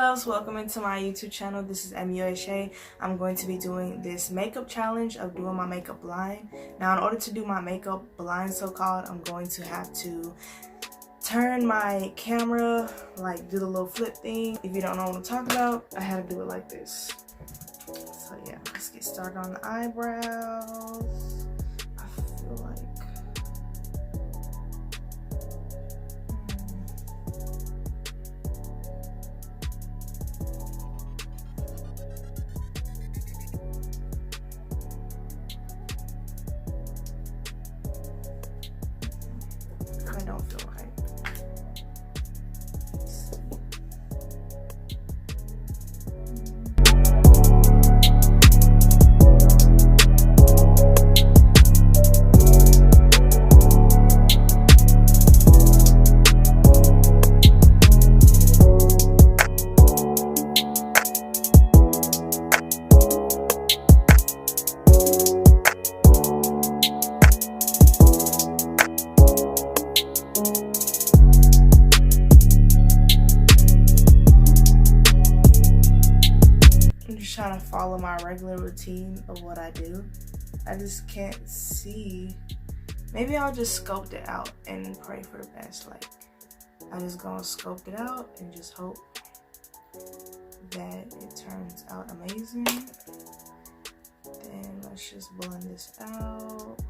loves, welcome into my YouTube channel. This is MUHA. I'm going to be doing this makeup challenge of doing my makeup blind. Now in order to do my makeup blind, so-called, I'm going to have to turn my camera, like do the little flip thing. If you don't know what I'm talking about, I had to do it like this. So yeah, let's get started on the eyebrows. I feel like I don't feel right. I'm just trying to follow my regular routine of what I do. I just can't see. Maybe I'll just sculpt it out and pray for the best. Like, I just gonna sculpt it out and just hope that it turns out amazing. Then let's just blend this out.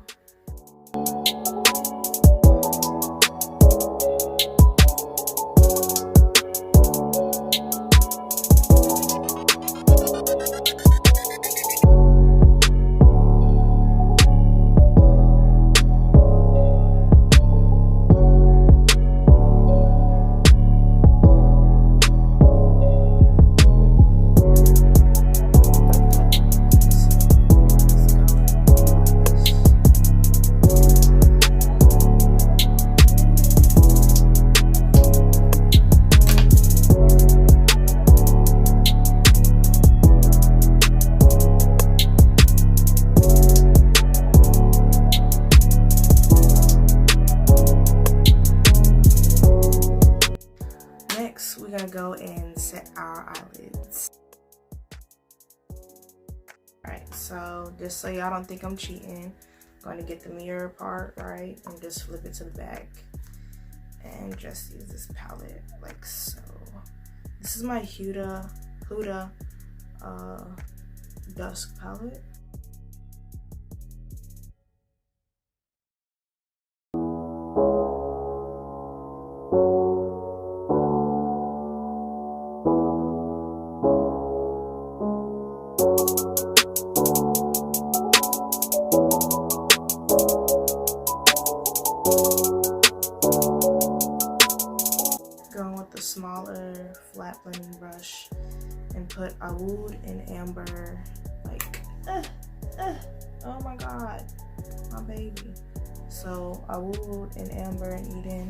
Next, we're gonna go and set our eyelids. Alright, so just so y'all don't think I'm cheating, I'm going to get the mirror part, right, and just flip it to the back. And just use this palette, like so. This is my Huda Dusk palette. Going with the smaller flat blending brush and put Oud and Amber, like, oh my god, my baby. So Oud and Amber and Eden.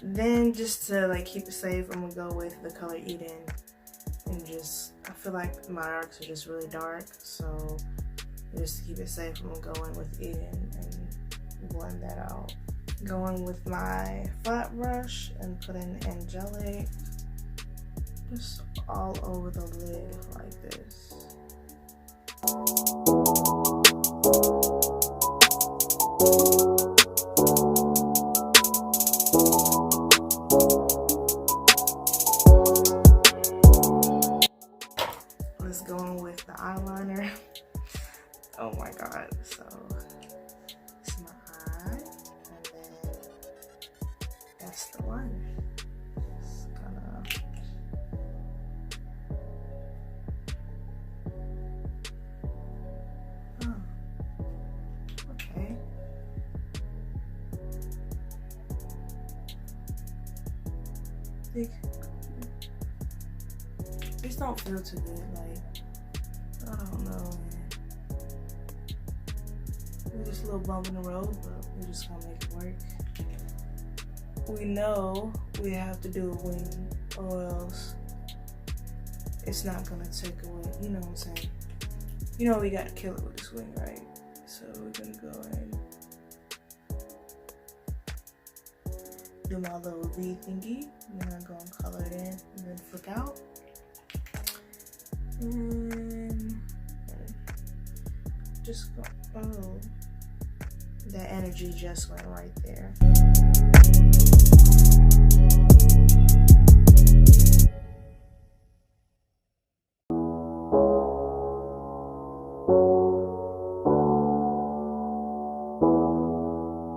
Then just to like keep it safe, I'm gonna go with the color Eden, and just, I feel like my darks are just really dark, so just to keep it safe, I'm gonna go in with Eden and blend that out. Going with my flat brush and put in Angelic, just all over the lid like this. Let's go on with the eyeliner. Oh my god, so it's my eye, and then that's the one. Just gonna okay. Like, this don't feel too good. Like, I don't know, man. It's just a little bump in the road, but we're just gonna make it work. We know we have to do a wing, or else it's not gonna take away. You know what I'm saying? You know we gotta kill it with this wing, right? So we're gonna go and do my little V thingy. I'm gonna go and color it in and then flick out. And just go, oh, that energy just went right there.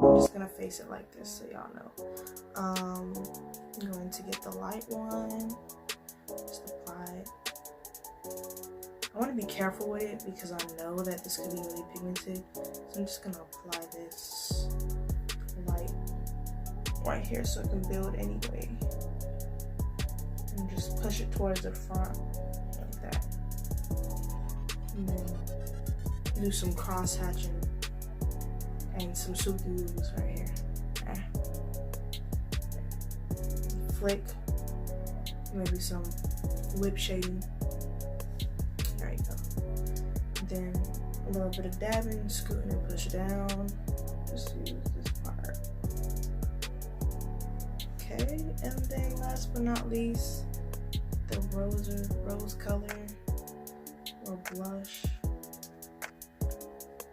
I'm just gonna face it like this so y'all know. I'm going to get the light one, just apply it. I want to be careful with it because I know that this could be really pigmented. So I'm just going to apply this light right here so it can build anyway. And just push it towards the front like that. And then do some cross hatching and some subdues right here. Flick, maybe some lip shading. There you go. Then a little bit of dabbing, scooting and push down. Just use this part. Okay, and then last but not least, the rose color or blush.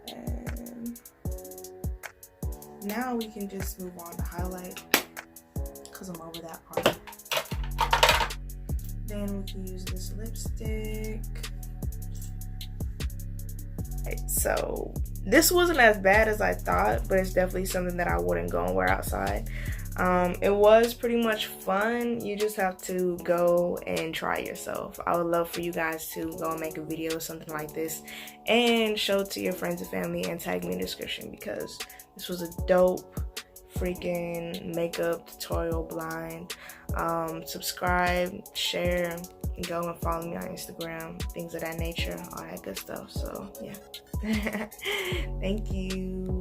And now we can just move on to highlight, because I'm over that part. Then we can use this lipstick. Right, so this wasn't as bad as I thought, but it's definitely something that I wouldn't go and wear outside. It was pretty much fun. You just have to go and try yourself. I would love for you guys to go and make a video or something like this and show it to your friends and family and tag me in the description, because this was a dope freaking makeup tutorial blind. Subscribe, share, and go and follow me on Instagram, things of that nature, all that good stuff. So yeah. Thank you.